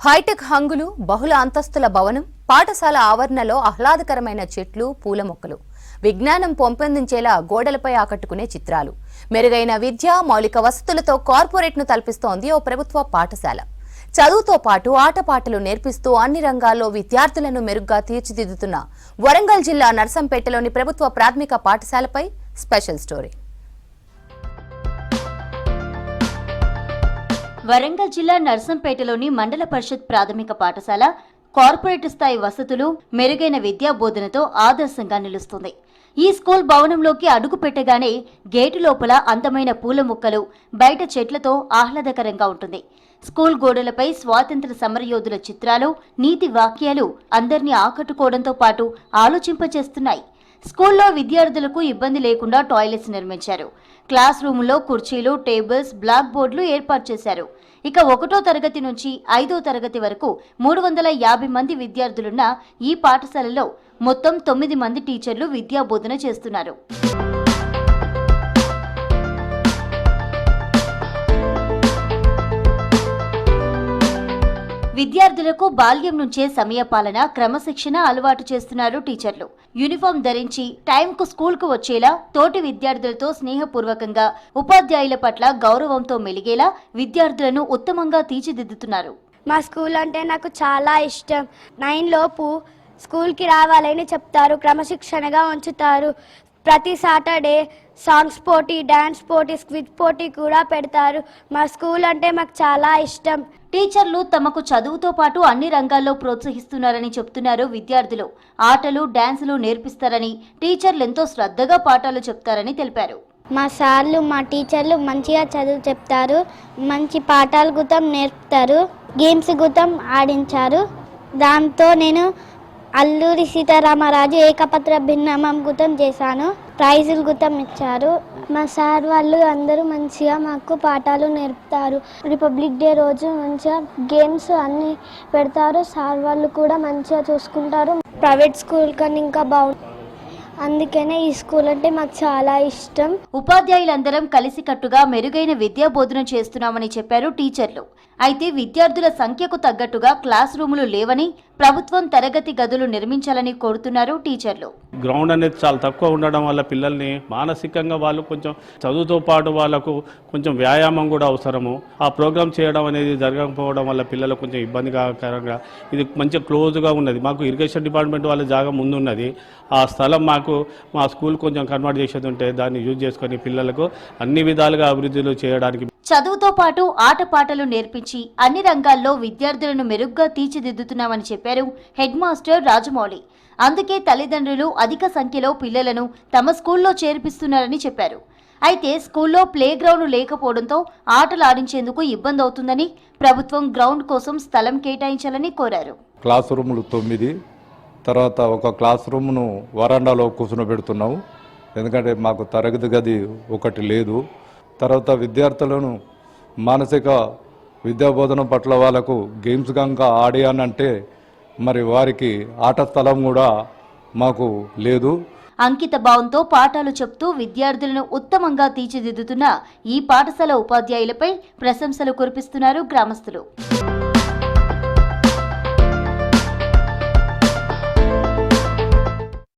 Hitech హంగులు, బహుళ అంతస్తుల భవనం, పాఠశాల ఆవరణలో ఆహ్లాదకరమైన చెట్లు, పూల మొక్కలు, విజ్ఞానం పెంపొందించేలా గోడలపై ఆకట్టుకునే చిత్రాలు, మెరుగైన విద్య, మౌలిక వసతులతో కార్పొరేట్ను తలపిస్తోంది ఓ ప్రభుత్వ పాఠశాల. చదువుతో పాటు ఆటపాటలు నేర్పిస్తూ అన్ని రంగాల్లో విద్యార్థులను మెరుగ్గా తీర్చిదిద్దుతున్న వరంగల్ జిల్లా నర్సంపేటలోని ప్రభుత్వ ప్రాథమిక పాఠశాలపై స్పెషల్ స్టోరీ. వరంగల్ జిల్లా నర్సంపేటలోని మండల పరిషత్ ప్రాథమిక పాఠశాల కార్పొరేట్ స్థాయి వసతులు, మెరుగైన విద్యా బోధనతో ఆదర్శంగా నిలుస్తుంది. ఈ స్కూల్ భవనంలోకి అడుగు పెట్టగానే గేటు లోపల అందమైన పూల మొక్కలు, బయట చెట్లతో ఆహ్లాదకరంగా ఉంటుంది. స్కూల్ గోడలపై స్వాతంత్ర సమరయోధుల చిత్రాలు, నీతి వాక్యాలు అందరినీ ఆకట్టుకోవడంతో పాటు ఆలోచింపచేస్తున్నాయి. స్కూల్లో విద్యార్థులకు ఇబ్బంది లేకుండా టాయిలెట్స్ నిర్మించారు. క్లాస్ రూముల్లో కుర్చీలు, టేబుల్స్, బ్లాక్ బోర్డులు ఏర్పాటు చేశారు. ఇక 1వ తరగతి నుంచి 5వ తరగతి వరకు 350 మంది విద్యార్థులున్న ఈ పాఠశాలలో మొత్తం 9 మంది టీచర్లు విద్యా బోధన చేస్తున్నారు. విద్యార్థులకు బాల్యం నుంచే సమయపాలన, క్రమశిక్షణ అలవాటు చేస్తున్నారు టీచర్లు. యూనిఫామ్ ధరించి టైంకు స్కూల్కు వచ్చేలా, తోటి విద్యార్థులతో స్నేహపూర్వకంగా, ఉపాధ్యాయుల పట్ల గౌరవంతో మెలిగేలా విద్యార్థులను ఉత్తమంగా తీర్చిదిద్దుతున్నారు. మా స్కూల్ అంటే నాకు చాలా ఇష్టం. 9 లోపు స్కూల్కి రావాలని చెప్తారు, క్రమశిక్షణగా ఉంచుతారు. ప్రతి సాటర్డే సాంగ్స్ పోటీ, డాన్స్ పోటీ, స్క్విజ్ పోటీ కూడా పెడతారు. మా స్కూల్ అంటే మాకు చాలా ఇష్టం. టీచర్లు తమకు చదువుతో పాటు అన్ని రంగాల్లో ప్రోత్సహిస్తున్నారని చెప్తున్నారు విద్యార్థులు. ఆటలు, డాన్సులు నేర్పిస్తారని, టీచర్లు ఎంతో శ్రద్ధగా పాఠాలు చెప్తారని తెలిపారు. మా సార్లు, మా టీచర్లు మంచిగా చదువు చెప్తారు, మంచి పాఠాలు గుతం నేర్పుతారు, గేమ్స్ గుతం ఆడించారు. దాంతో నేను అల్లూరి సీతారామరాజు ఏకపత్ర భిన్నమం గుతం చేశాను. ప్రైజులు గుతం ఇచ్చారు. మా సార్ వాళ్ళు అందరూ మంచిగా మాకు పాఠాలు నేర్పుతారు. రిపబ్లిక్ డే రోజు మంచిగా గేమ్స్ అన్నీ పెడతారు. సార్ వాళ్ళు కూడా మంచిగా చూసుకుంటారు. ప్రైవేట్ స్కూల్ కన్నా ఇంకా బాగుంటుంది. అందుకనే ఈ స్కూల్ అంటే మాకు చాలా ఇష్టం. ఉపాధ్యాయులందరం కలిసికట్టుగా మెరుగైన విద్యా బోధన చేస్తున్నామని చెప్పారు టీచర్లు. అయితే విద్యార్థుల సంఖ్యకు తగ్గట్టుగా క్లాస్ రూములు లేవని, ప్రభుత్వం తరగతి గదులు నిర్మించాలని కోరుతున్నారు టీచర్లు. గ్రౌండ్ అనేది చాలా తక్కువ ఉండడం వల్ల పిల్లల్ని మానసికంగా వాళ్ళు కొంచెం చదువుతో పాటు వాళ్ళకు కొంచెం వ్యాయామం కూడా అవసరము. ఆ ప్రోగ్రామ్ చేయడం అనేది జరగకపోవడం వల్ల పిల్లలకు కొంచెం ఇబ్బందికరంగా, ఇది మంచిగా క్లోజ్గా ఉన్నది. మాకు ఇరిగేషన్ డిపార్ట్మెంట్ వాళ్ళ జాగా ముందున్నది. ఆ స్థలం మాకు మా స్కూల్ కొంచెం కన్వర్ట్ చేసేది ఉంటే దాన్ని యూజ్ చేసుకొని పిల్లలకు అన్ని విధాలుగా అభివృద్ధులు చేయడానికి, చదువుతో పాటు ఆటపాటలు నేర్పించి అన్ని రంగాల్లో విద్యార్థులను మెరుగ్గా తీర్చిదిద్దుతున్నామని చెప్పారు హెడ్ మాస్టర్ రాజమౌళి. అందుకే తల్లిదండ్రులు అధిక సంఖ్యలో పిల్లలను తమ స్కూల్లో చేర్పిస్తున్నారని చెప్పారు. అయితే స్కూల్లో ప్లే గ్రౌండ్ లేకపోవడంతో ఆటలు ఆడించేందుకు ఇబ్బంది అవుతుందని, ప్రభుత్వం గ్రౌండ్ కోసం స్థలం కేటాయించాలని కోరారు. క్లాస్ రూములు 9, తర్వాత ఒక క్లాస్ రూమ్ను వరండాలో కూర్చోబెడుతున్నాము. ఎందుకంటే మాకు తరగతి గది ఒకటి లేదు. తర్వాత విద్యార్థులను మానసిక విద్యాబోధన పట్ల వాళ్ళకు గేమ్స్ కనుక ఆడియానంటే మరి వారికి ఆట స్థలం కూడా మాకు లేదు. అంకిత భావంతో పాఠాలు చెప్తూ విద్యార్థులను ఉత్తమంగా తీర్చిదిద్దుతున్న ఈ పాఠశాల ఉపాధ్యాయులపై ప్రశంసలు కురిపిస్తున్నారు గ్రామస్తులు.